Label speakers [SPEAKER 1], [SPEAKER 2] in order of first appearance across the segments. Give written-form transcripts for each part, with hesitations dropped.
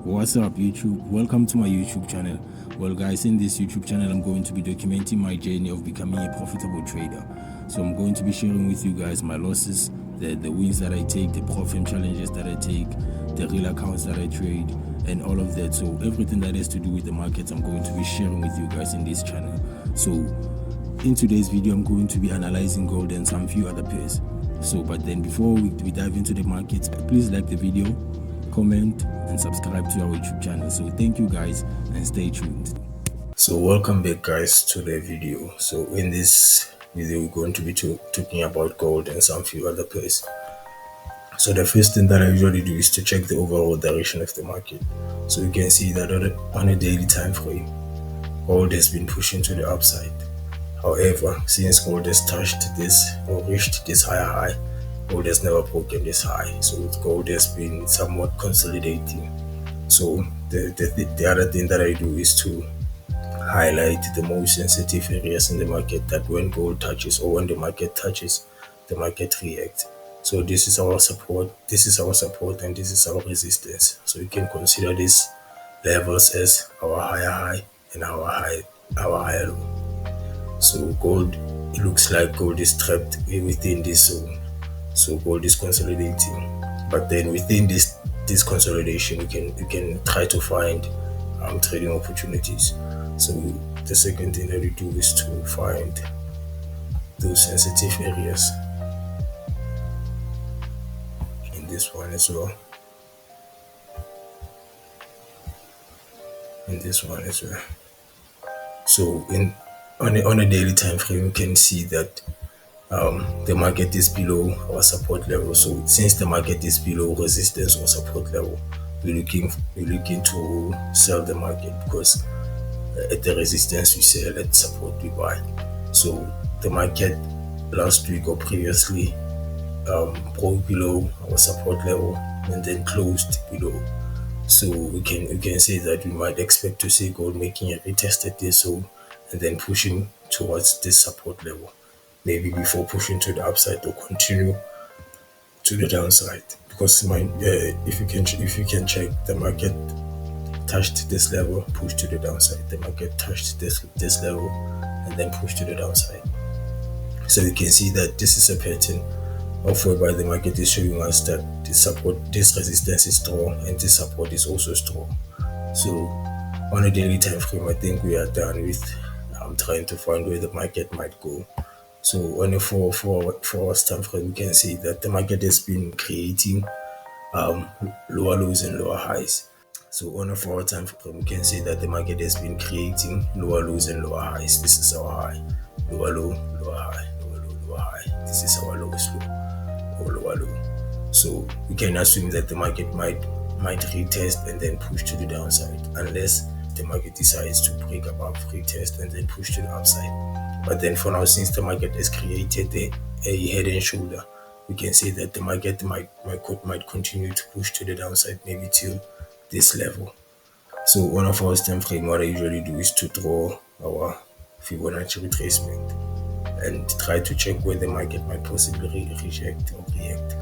[SPEAKER 1] What's up, YouTube? Welcome to my YouTube channel. Well guys, in this YouTube channel I'm going to be documenting my journey of becoming a profitable trader. So I'm going to be sharing with you guys my losses, the wins that I take, the profit challenges that I take, the real accounts that I trade, and all of that. So everything that has to do with the markets I'm going to be sharing with you guys in this channel. So in today's video I'm going to be analyzing gold and some few other pairs. But then before we dive into the markets, please like the video, comment and subscribe to our YouTube channel. So thank you guys and stay tuned. So welcome back guys to the video. So in this video we're going to be talking about gold and some few other pairs. So the first thing that I usually do is to check the overall direction of the market. So you can see that on a daily time frame, gold has been pushing to the upside. However, since gold has touched this or reached this higher high, gold has never broken this high, so gold has been somewhat consolidating. So the other thing that I do is to highlight the most sensitive areas in the market, that when gold touches or when the market touches, the market reacts. So this is our support, and this is our resistance. So you can consider these levels as our higher high and our higher low. So gold, it looks like gold is trapped within this zone. So gold is consolidating, but then within this consolidation you can try to find trading opportunities. So the second thing that we do is to find those sensitive areas in this one as well, so on a daily time frame you can see that the market is below our support level. So since the market is below resistance or support level, we're looking to sell the market, because at the resistance we sell, at support we buy. So the market last week or previously broke below our support level and then closed below. So we can say that we might expect to see gold making a retest at this zone and then pushing towards this support level, maybe before pushing to the upside or continue to the downside. Because if you can check, the market touched this level, pushed to the downside. The market touched this level and then pushed to the downside. So you can see that this is a pattern of whereby the market is showing us that this resistance is strong and this support is also strong. So on a daily time frame, I think we are done with trying to find where the market might go. So on a 4 hours time frame, we can see that the market has been creating lower lows and lower highs. So on a 4 hour time frame, we can see that the market has been creating lower lows and lower highs. This is our high, lower low, lower high, lower low, lower high. This is our lowest low or lower low. So we can assume that the market might retest and then push to the downside, unless the market decides to break above, retest and then push to the upside. But then for now, since the market has created a head and shoulder, we can say that the market might continue to push to the downside, maybe till this level. So on a 4 hours time frame, what I usually do is to draw our Fibonacci retracement and try to check where the market might possibly reject or react.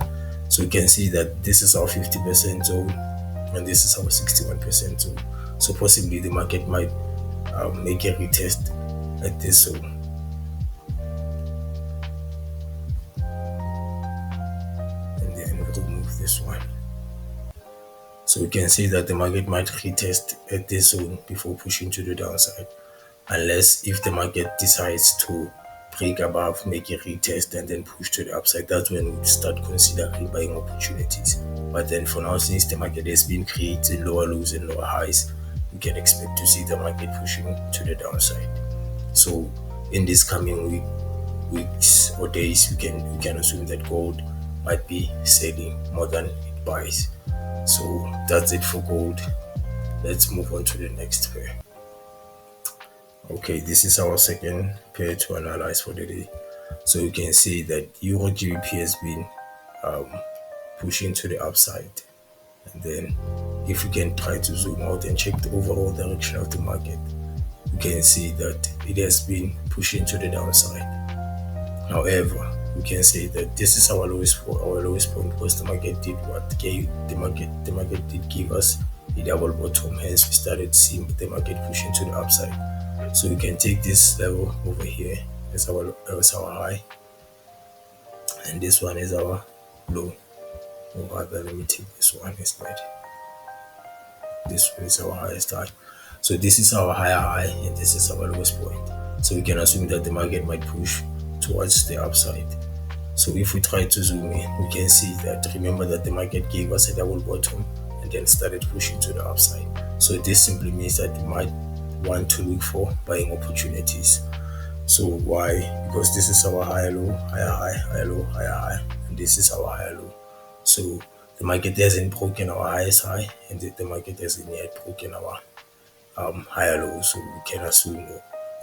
[SPEAKER 1] So you can see that this is our 50% zone and this is our 61% zone. So possibly the market might make a retest at this zone. And then we'll remove this one. So we can see that the market might retest at this zone before pushing to the downside, unless if the market decides to break above, make a retest and then push to the upside. That's when we start considering buying opportunities. But then for now, since the market has been creating lower lows and lower highs, we can expect to see the market pushing to the downside. So in this coming weeks or days, we can assume that gold might be selling more than it buys. So that's it for gold. Let's move on to the next pair. Okay, this is our second pair to analyze for the day. So you can see that EURGBP has been pushing to the upside, and then if you can try to zoom out and check the overall direction of the market, you can see that it has been pushing to the downside. However, we can say that this is our lowest point, because the market did what? The market did give us a double bottom, hence we started seeing the market pushing to the upside. So we can take this level over here as our high, and this one is our low. Or rather, let me take this one instead. This one is our highest high. So this is our higher high, and this is our lowest point. So we can assume that the market might push towards the upside. So if we try to zoom in, we can see that, remember that the market gave us a double bottom and then started pushing to the upside. So this simply means that we might want to look for buying opportunities. So why? Because this is our higher low, higher high, higher low, higher high, and this is our higher low. So the market hasn't broken our highest high, and the market hasn't yet broken our higher low. So we can assume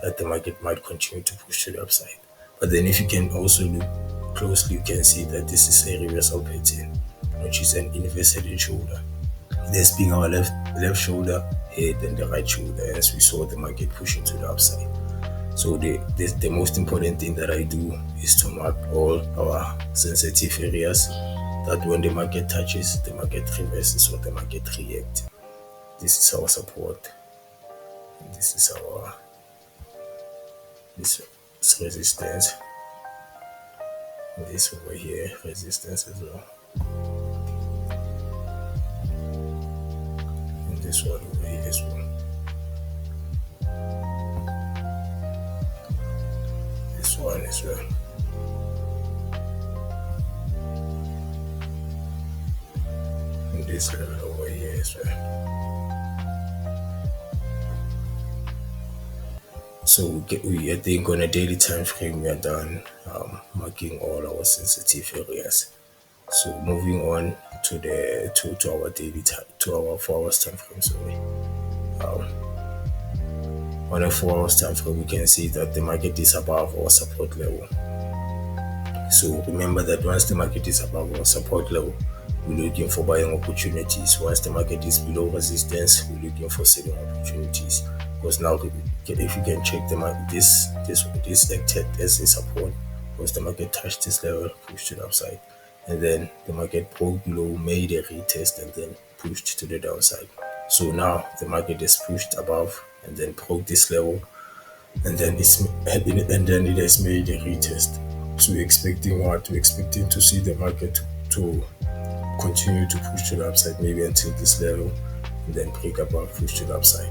[SPEAKER 1] that the market might continue to push to the upside. But then if you can also look closely, you can see that this is a reversal pattern, which is an inverse head and shoulder. This being our left shoulder, head, and the right shoulder, as we saw the market pushing to the upside. So the most important thing that I do is to mark all our sensitive areas, that when the market touches, the market reverses or the market reacts. This is our support. And this is our this is resistance. And this over here, resistance as well. And this one over here as well. This one as well. And this level over here as well. So I think on a daily time frame we are done marking all our sensitive areas. So moving on to our daily time, to our 4 hours time frame. Sorry. On a 4 hours time frame, we can see that the market is above our support level. So remember that once the market is above our support level, we're looking for buying opportunities. Once the market is below resistance, we're looking for selling opportunities. Because now, if you can check the market, this acted as a support. Once the market touched this level, pushed to the upside, and then the market broke below, made a retest, and then pushed to the downside. So now the market is pushed above and then broke this level, and then it has made a retest. So we're expecting what? We're expecting to see the market to continue to push to the upside, maybe until this level, and then break above, push to the upside.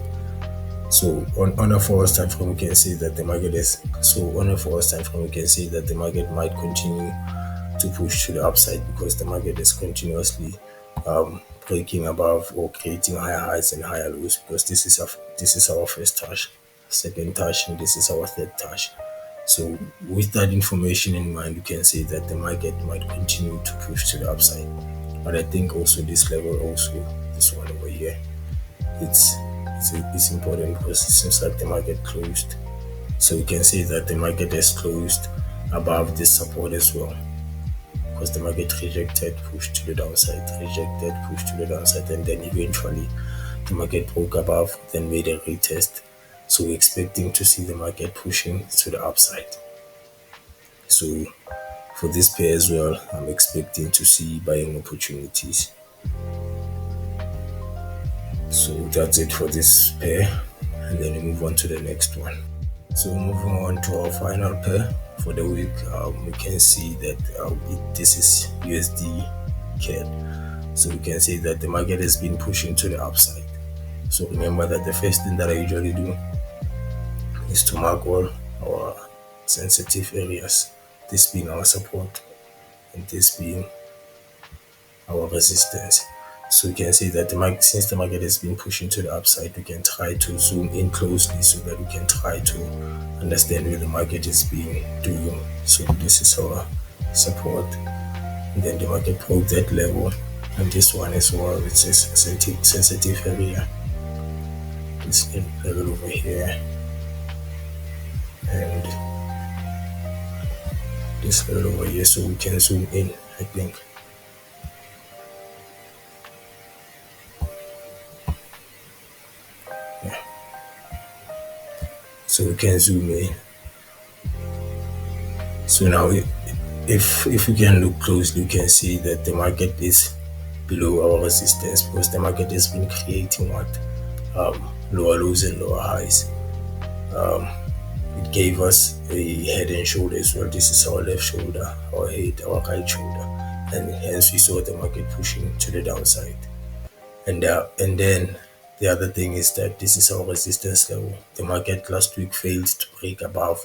[SPEAKER 1] So on a 4 hours time frame, we can see that the market is on a 4 hours time frame, we can see that the market might continue to push to the upside because the market is continuously breaking above or creating higher highs and higher lows, because this is our first touch, second touch, and this is our third touch. So with that information in mind, you can say that the market might continue to push to the upside. But I think also this level, also this one over here, it's important because it seems like the market closed. So we can say that the market has closed above this support as well, because the market rejected, pushed to the downside, rejected, pushed to the downside, and then eventually the market broke above, then made a retest. So we're expecting to see the market pushing to the upside. So for this pair as well, I'm expecting to see buying opportunities. So that's it for this pair, and then we move on to the next one. So moving on to our final pair for the week, we can see that this is USDCAD. So we can see that the market has been pushing to the upside. So remember that the first thing that I usually do is to mark all our sensitive areas, this being our support and this being our resistance. So you can see that since the market has been pushing to the upside, we can try to zoom in closely so that we can try to understand where the market is doing. So this is our support, and then the market broke that level, and this one as well, it's a sensitive area, this level over here, and this level over here. So we can zoom in, I think. So we can zoom in. So now if we can look closely, you can see that the market is below our resistance because the market has been creating what lower lows and lower highs. It gave us a head and shoulder as well. This is our left shoulder, our head, our right shoulder, and hence we saw the market pushing to the downside. And then the other thing is that this is our resistance level. The market last week failed to break above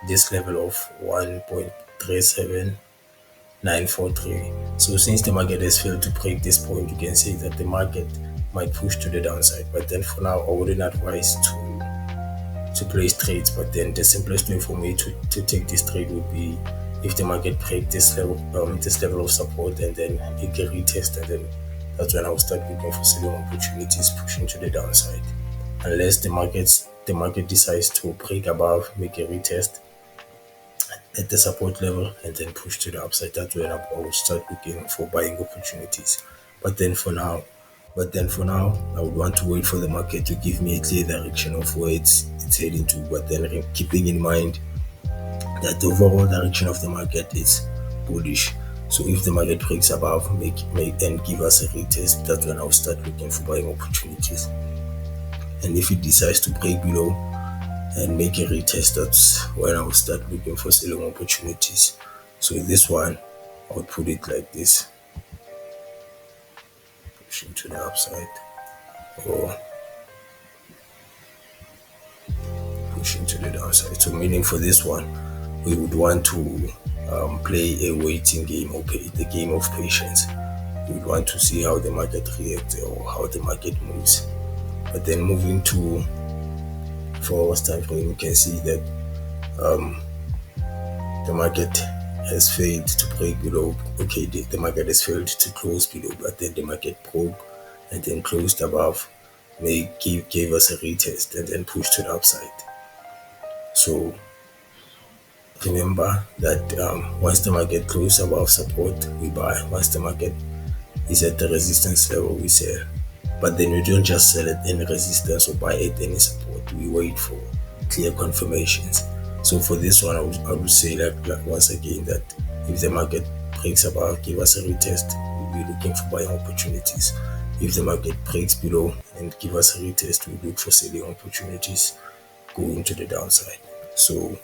[SPEAKER 1] this level of 1.37943. So since the market has failed to break this point, you can say that the market might push to the downside. But then for now, I wouldn't advise to place trades. But then the simplest way for me to take this trade would be if the market break this level of support and then it can retest, and then that's when I'll start looking for selling opportunities pushing to the downside. Unless the market decides to break above, make a retest at the support level and then push to the upside, that's when I will start looking for buying opportunities. But then for now, I would want to wait for the market to give me a clear direction of where it's heading to. But then keeping in mind that the overall direction of the market is bullish. So if the market breaks above, make and give us a retest, that's when I'll start looking for buying opportunities. And if it decides to break below and make a retest, that's when I will start looking for selling opportunities. So this one, I would put it like this: pushing to the upside or pushing to the downside. So meaning for this one, we would want to play a waiting game, or the game of patience. We would want to see how the market reacts or how the market moves. But then moving to 4 hours time frame, you can see that the market has failed to break below. Okay, the market has failed to close below, but then the market broke and then closed above. They gave us a retest and then pushed to the upside. So remember that once the market closes above support, we buy. Once the market is at the resistance level, we sell. But then we don't just sell at any resistance or buy at any support. We wait for clear confirmations. So for this one, I would say like once again that if the market breaks above, give us a retest, we'll be looking for buying opportunities. If the market breaks below and give us a retest, we look for selling opportunities going to the downside. So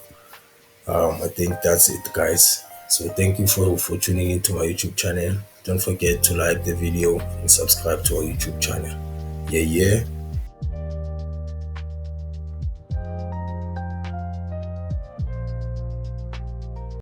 [SPEAKER 1] I think that's it, guys. So thank you for tuning into my YouTube channel. Don't forget to like the video and subscribe to our YouTube channel. Yeah, yeah.